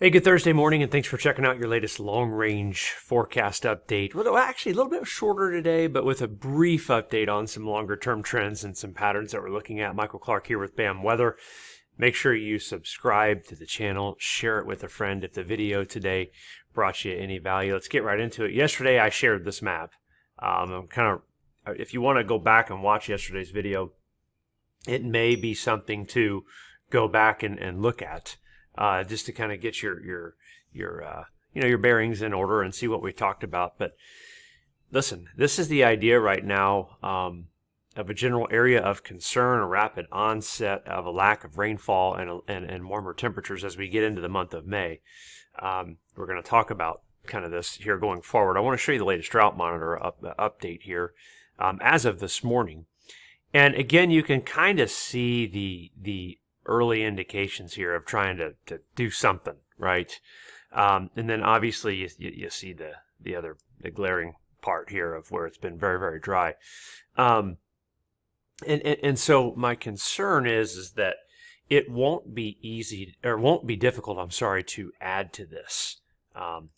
Hey, good Thursday morning, and thanks for checking out your latest long-range forecast update. Well, actually, a little bit shorter today, but with a brief update on some longer-term trends and some patterns that we're looking at. Michael Clark here with BAM Weather. Make sure you subscribe to the channel, share it with a friend if the video today brought you any value. Let's get right into it. Yesterday, I shared this map. If you want to go back and watch yesterday's video, it may be something to go back and look at. Just to kind of get your bearings in order and see what we talked about. But listen, this is the idea right now of a general area of concern, a rapid onset of a lack of rainfall and warmer temperatures as we get into the month of May. We're going to talk about kind of this here going forward. I want to show you the latest drought monitor update here as of this morning. And again, you can kind of see the early indications here of trying to do something, right? And then obviously you see the glaring part here of where it's been very, very dry. And so my concern is that it won't be easy, or won't be difficult, I'm sorry, to add to this.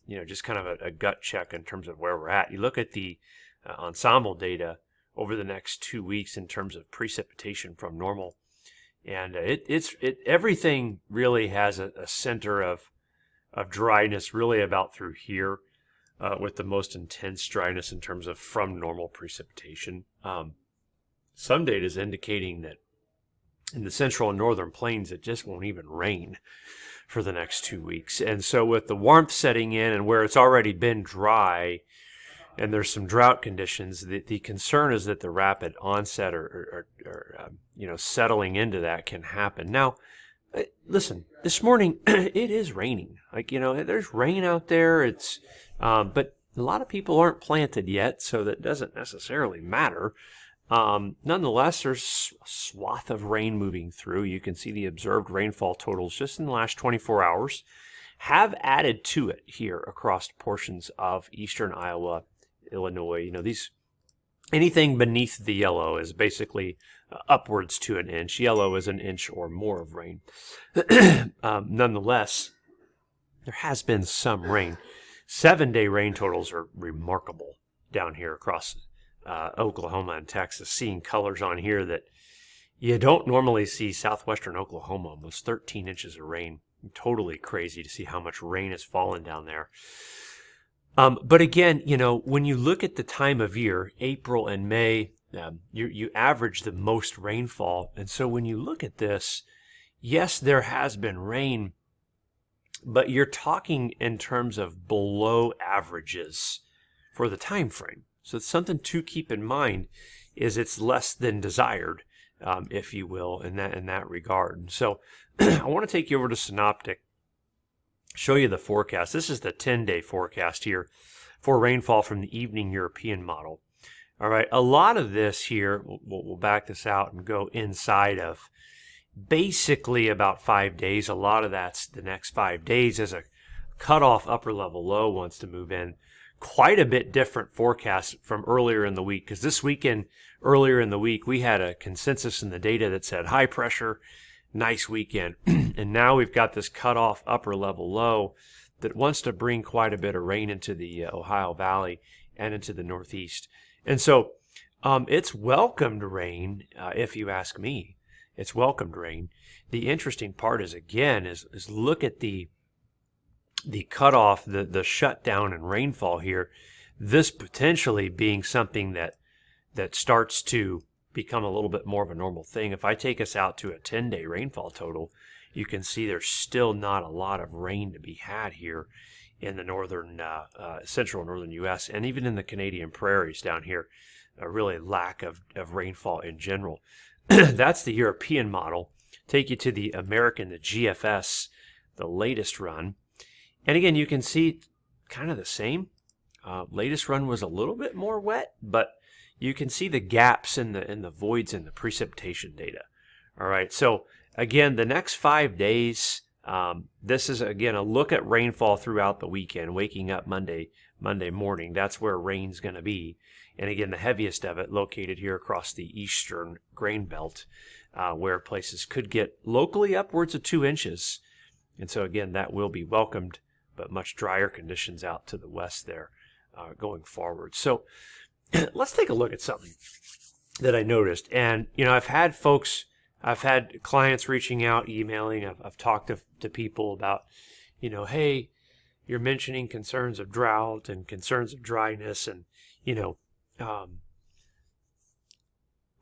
Just kind of a gut check in terms of where we're at. You look at the ensemble data over the next 2 weeks in terms of precipitation from normal. And everything really has a center of dryness really about through here, with the most intense dryness in terms of from normal precipitation. Some data is indicating that in the central and northern plains it just won't even rain for the next 2 weeks. And so with the warmth setting in and where it's already been dry, and there's some drought conditions, the concern is that the rapid onset or settling into that can happen. Now, listen, this morning it is raining. There's rain out there. But a lot of people aren't planted yet, so that doesn't necessarily matter. Nonetheless, there's a swath of rain moving through. You can see the observed rainfall totals just in the last 24 hours have added to it here across portions of eastern Iowa, Illinois. Anything beneath the yellow is basically upwards to an inch. Yellow is an inch or more of rain. Nonetheless, there has been some rain. 7-day rain totals are remarkable down here across Oklahoma and Texas. Seeing colors on here that you don't normally see. Southwestern Oklahoma, almost 13 inches of rain. Totally crazy to see how much rain has fallen down there. But again, when you look at the time of year, April and May, you average the most rainfall. And so when you look at this, yes, there has been rain, but you're talking in terms of below averages for the time frame. So it's something to keep in mind is it's less than desired, if you will, in that regard. So I want to take you over to Synoptic, show you the forecast. This is the 10-day forecast here for rainfall from the evening European model. All right, a lot of this here, we'll back this out and go inside of basically about 5 days. A lot of that's the next 5 days as a cutoff upper level low wants to move in. Quite a bit different forecast from earlier in the week, because this weekend, earlier in the week, we had a consensus in the data that said high pressure, nice weekend. And now we've got this cutoff upper level low that wants to bring quite a bit of rain into the Ohio Valley and into the Northeast. And so it's welcomed rain, if you ask me. It's welcomed rain. The interesting part is, again, is look at the cutoff, the shutdown and rainfall here. This potentially being something that starts to become a little bit more of a normal thing. If I take us out to a 10-day rainfall total, you can see there's still not a lot of rain to be had here in the northern, central northern U.S. and even in the Canadian prairies down here. A really lack of rainfall in general. That's the European model. Take you to the American, the GFS, the latest run. And again, you can see kind of the same. Latest run was a little bit more wet, but you can see the gaps in the voids in the precipitation data. All right, so again, the next 5 days, this is, again, a look at rainfall throughout the weekend, waking up Monday morning. That's where rain's going to be. And again, the heaviest of it located here across the eastern grain belt, where places could get locally upwards of 2 inches. And so again, that will be welcomed, but much drier conditions out to the west there going forward. So let's take a look at something that I noticed. And, I've had clients reaching out, emailing. I've talked to people about, hey, you're mentioning concerns of drought and concerns of dryness. And,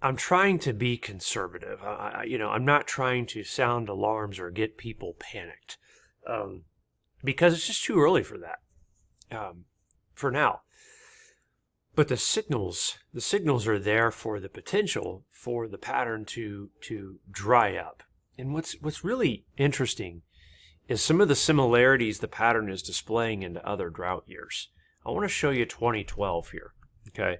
I'm trying to be conservative. I'm not trying to sound alarms or get people panicked because it's just too early for that for now. But the signals are there for the potential for the pattern to dry up. And what's really interesting is some of the similarities the pattern is displaying into other drought years. I want to show you 2012 here, okay?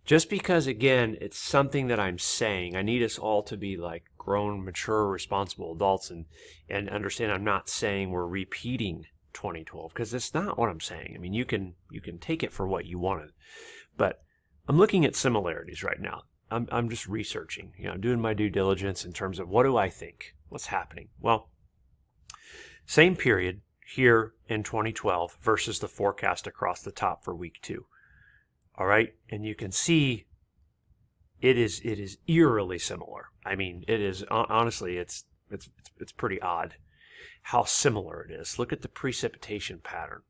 Just because, again, it's something that I'm saying, I need us all to be like grown, mature, responsible adults and understand I'm not saying we're repeating 2012, because that's not what I'm saying. I mean, you can take it for what you wanted, but I'm looking at similarities right now. I'm just researching, doing my due diligence in terms of what do I think, what's happening. Well, same period here in 2012 versus the forecast across the top for week 2. All right, and you can see it is eerily similar. I mean, it is honestly, it's pretty odd how similar it is. Look at the precipitation pattern.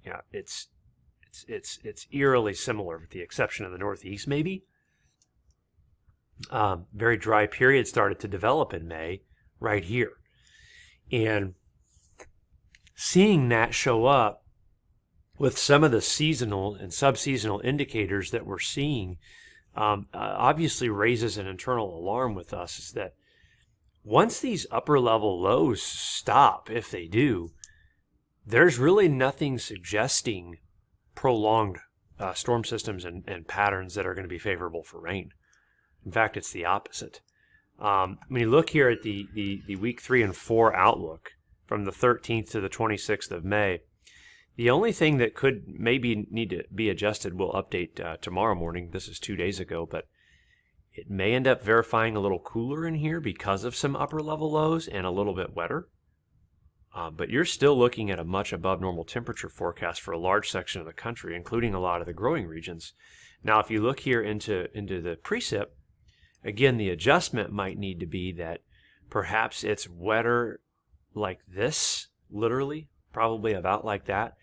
Yeah, it's eerily similar, with the exception of the Northeast, maybe. Very dry period started to develop in May, right here, and seeing that show up with some of the seasonal and subseasonal indicators that we're seeing, obviously raises an internal alarm with us. Is that once these upper level lows stop, if they do, there's really nothing suggesting prolonged storm systems and patterns that are going to be favorable for rain. In fact, it's the opposite. When you look here at the week 3 and 4 outlook from the 13th to the 26th of May, the only thing that could maybe need to be adjusted, we'll update tomorrow morning. This is 2 days ago, but it may end up verifying a little cooler in here because of some upper level lows and a little bit wetter. But you're still looking at a much above normal temperature forecast for a large section of the country, including a lot of the growing regions. Now, if you look here into the precip, again, the adjustment might need to be that perhaps it's wetter like this, literally, probably about like that,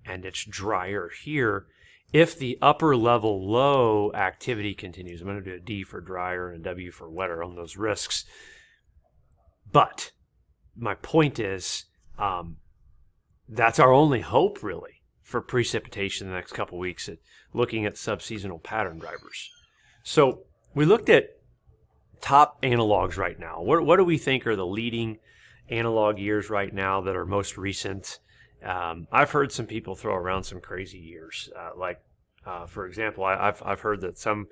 and it's drier here if the upper level low activity continues. I'm going to do a D for drier and a W for wetter on those risks. But my point is, that's our only hope, really, for precipitation the next couple weeks, at looking at subseasonal pattern drivers. So we looked at top analogs right now. What do we think are the leading analog years right now that are most recent? I've heard some people throw around some crazy years, for example, I've heard that some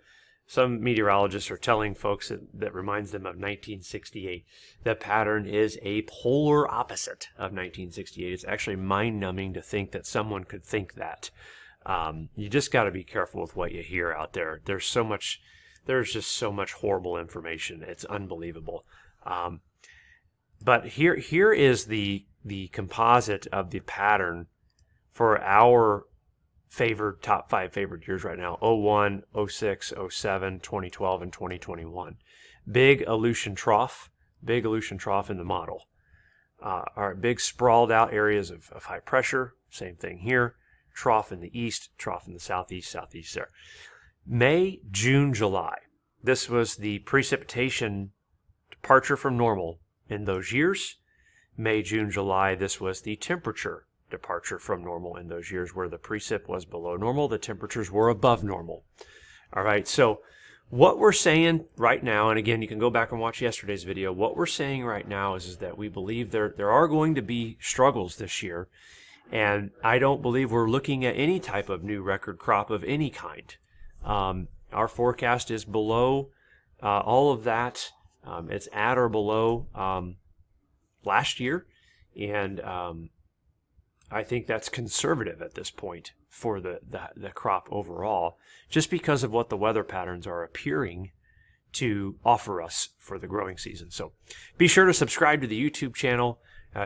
meteorologists are telling folks that reminds them of 1968. The pattern is a polar opposite of 1968. It's actually mind-numbing to think that someone could think that. You just got to be careful with what you hear out there. There's just so much horrible information. It's unbelievable. But here is the composite of the pattern for our top 5 favored years right now: 01, 06, 07, 2012, and 2021. Big Aleutian trough in the model. Our big sprawled out areas of high pressure, same thing here. Trough in the east, trough in the southeast there. May, June, July. This was the precipitation departure from normal in those years. May, June, July, this was the temperature departure from normal in those years, where the precip was below normal, the temperatures were above normal. All right, so what we're saying right now, and again, you can go back and watch yesterday's video, what we're saying right now is that we believe there are going to be struggles this year, and I don't believe we're looking at any type of new record crop of any kind. Our forecast is below all of that. It's at or below last year, and I think that's conservative at this point for the crop overall, just because of what the weather patterns are appearing to offer us for the growing season. So be sure to subscribe to the YouTube channel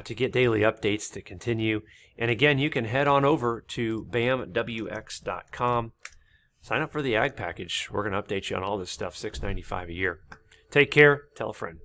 to get daily updates to continue. And again, you can head on over to bamwx.com. Sign up for the Ag Package. We're going to update you on all this stuff, $6.95 a year. Take care. Tell a friend.